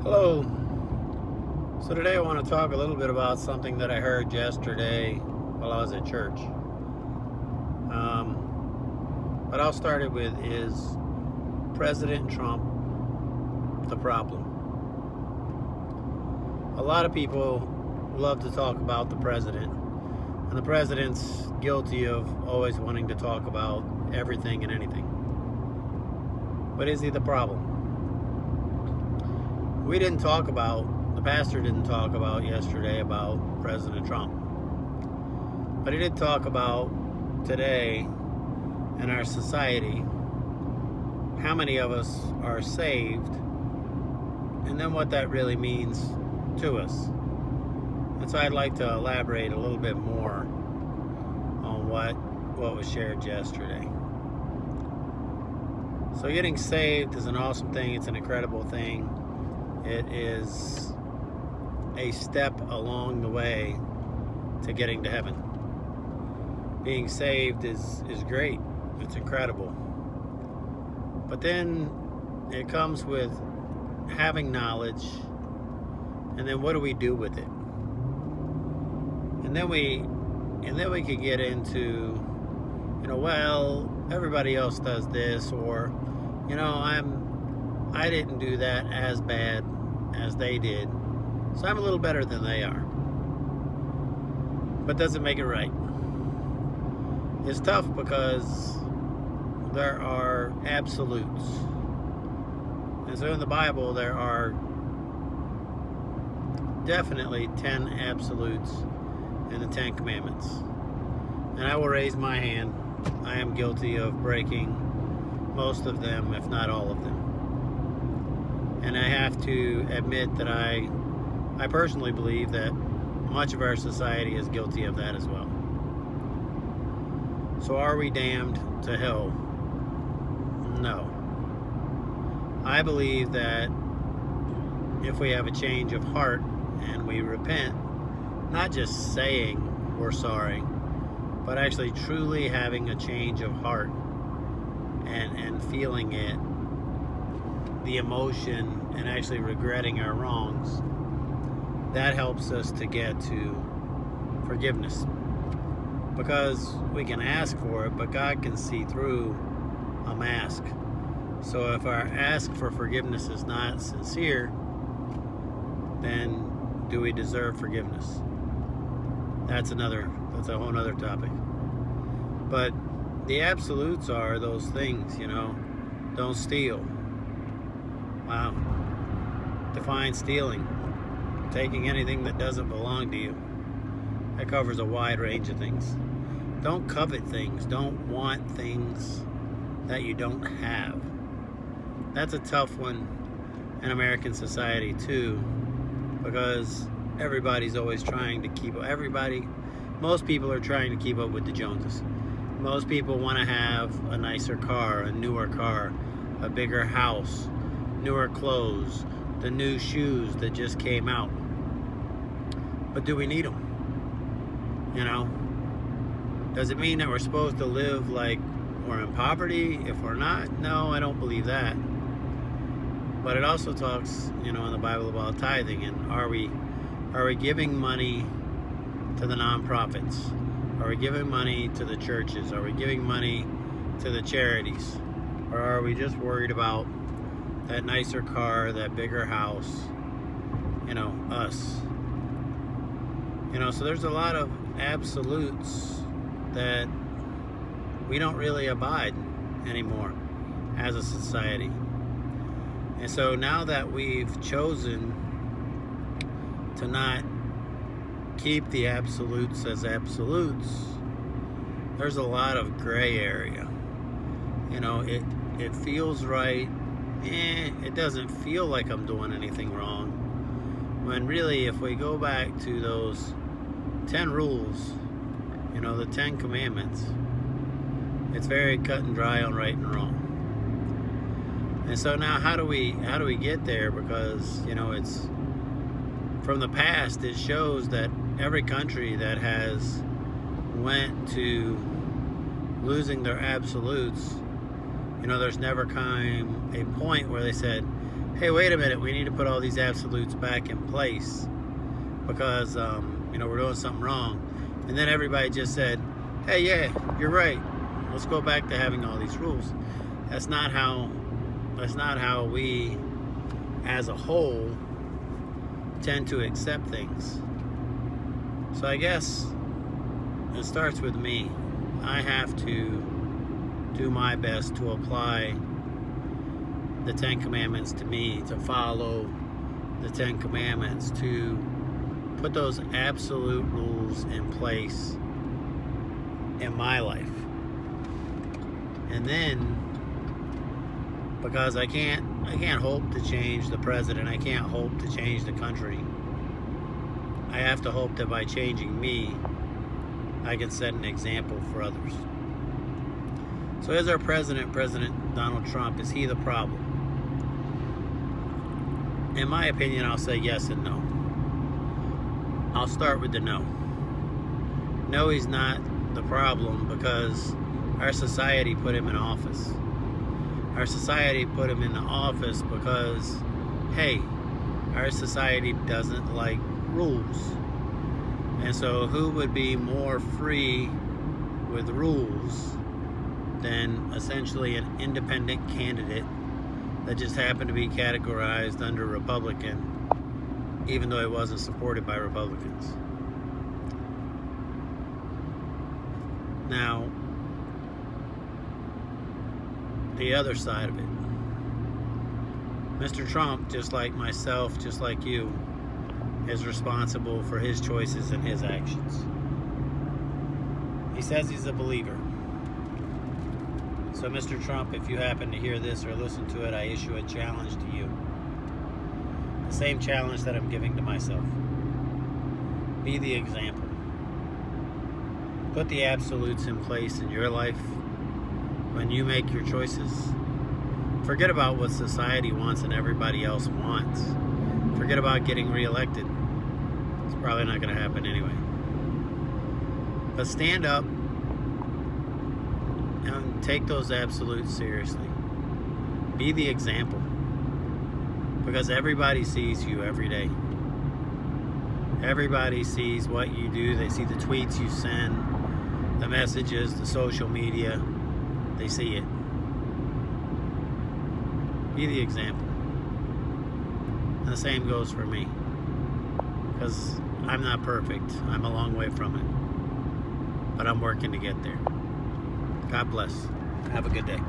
Hello. So today I want to talk a little bit about something that I heard yesterday while I was at church. But I'll start it with, is President Trump the problem? A lot of people love to talk about the president, and the president's guilty of always wanting to talk about everything and anything. But is he the problem? The pastor didn't talk about yesterday about President Trump. But he did talk about today in our society, how many of us are saved, and then what that really means to us. And so I'd like to elaborate a little bit more on what was shared yesterday. So getting saved is an awesome thing. It's an incredible thing. It is a step along the way to getting to heaven. Being saved is great. It's incredible. But then it comes with having knowledge, and then what do we do with it? And then we could get into, well, everybody else does this, or I didn't do that as bad as they did, so I'm a little better than they are. But doesn't make it right. It's tough because there are absolutes. And so in the Bible there are definitely 10 absolutes in the 10 commandments. And I will raise my hand. I am guilty of breaking most of them, if not all of them. And I have to admit that I personally believe that much of our society is guilty of that as well. So are we damned to hell? No. I believe that if we have a change of heart and we repent, not just saying we're sorry, but actually truly having a change of heart and feeling it, the emotion, and actually regretting our wrongs, that helps us to get to forgiveness. Because we can ask for it, but God can see through a mask. So if our ask for forgiveness is not sincere, then do we deserve forgiveness? That's a whole nother topic. But the absolutes are those things, don't steal. Wow. Define stealing. Taking anything that doesn't belong to you. That covers a wide range of things. Don't covet things. Don't want things that you don't have. That's a tough one in American society too, because everybody's always trying to most people are trying to keep up with the Joneses. Most people want to have a nicer car, a newer car, a bigger house, newer clothes, the new shoes that just came out. But do we need them? Does it mean that we're supposed to live like we're in poverty if we're not? No, I don't believe that. But it also talks, in the Bible about tithing, and are we giving money to the nonprofits? Are we giving money to the churches? Are we giving money to the charities? Or are we just worried about that nicer car, that bigger house, us? So there's a lot of absolutes that we don't really abide anymore as a society. And so now that we've chosen to not keep the absolutes as absolutes, there's a lot of gray area. It feels right. It doesn't feel like I'm doing anything wrong. When really, if we go back to those 10 rules, the 10 commandments, it's very cut and dry on right and wrong. And so now how do we get there? Because it's from the past. It shows that every country that has went to losing their absolutes, there's never come a point where they said, hey, wait a minute, we need to put all these absolutes back in place because, we're doing something wrong. And then everybody just said, hey, yeah, you're right. Let's go back to having all these rules. That's not how we, as a whole, tend to accept things. So I guess it starts with me. I have to do my best to apply the Ten Commandments to me, to follow the Ten Commandments, to put those absolute rules in place in my life. And then, because I can't hope to change the president, I can't hope to change the country, I have to hope that by changing me, I can set an example for others. So is our President Donald Trump, is he the problem? In my opinion, I'll say yes and no. I'll start with the no. No, he's not the problem because our society put him in office. Our society put him in the office because, hey, our society doesn't like rules. And so who would be more free with rules than essentially an independent candidate that just happened to be categorized under Republican, even though it wasn't supported by Republicans. Now, the other side of it. Mr. Trump, just like myself, just like you, is responsible for his choices and his actions. He says he's a believer. So, Mr. Trump, if you happen to hear this or listen to it, I issue a challenge to you. The same challenge that I'm giving to myself. Be the example. Put the absolutes in place in your life when you make your choices. Forget about what society wants and everybody else wants. Forget about getting reelected. It's probably not going to happen anyway. But stand up and take those absolutes seriously. Be the example. Because everybody sees you every day. Everybody sees what you do. They see the tweets you send, the messages, the social media. They see it. Be the example. And the same goes for me. Because I'm not perfect. I'm a long way from it. But I'm working to get there. God bless. Have a good day.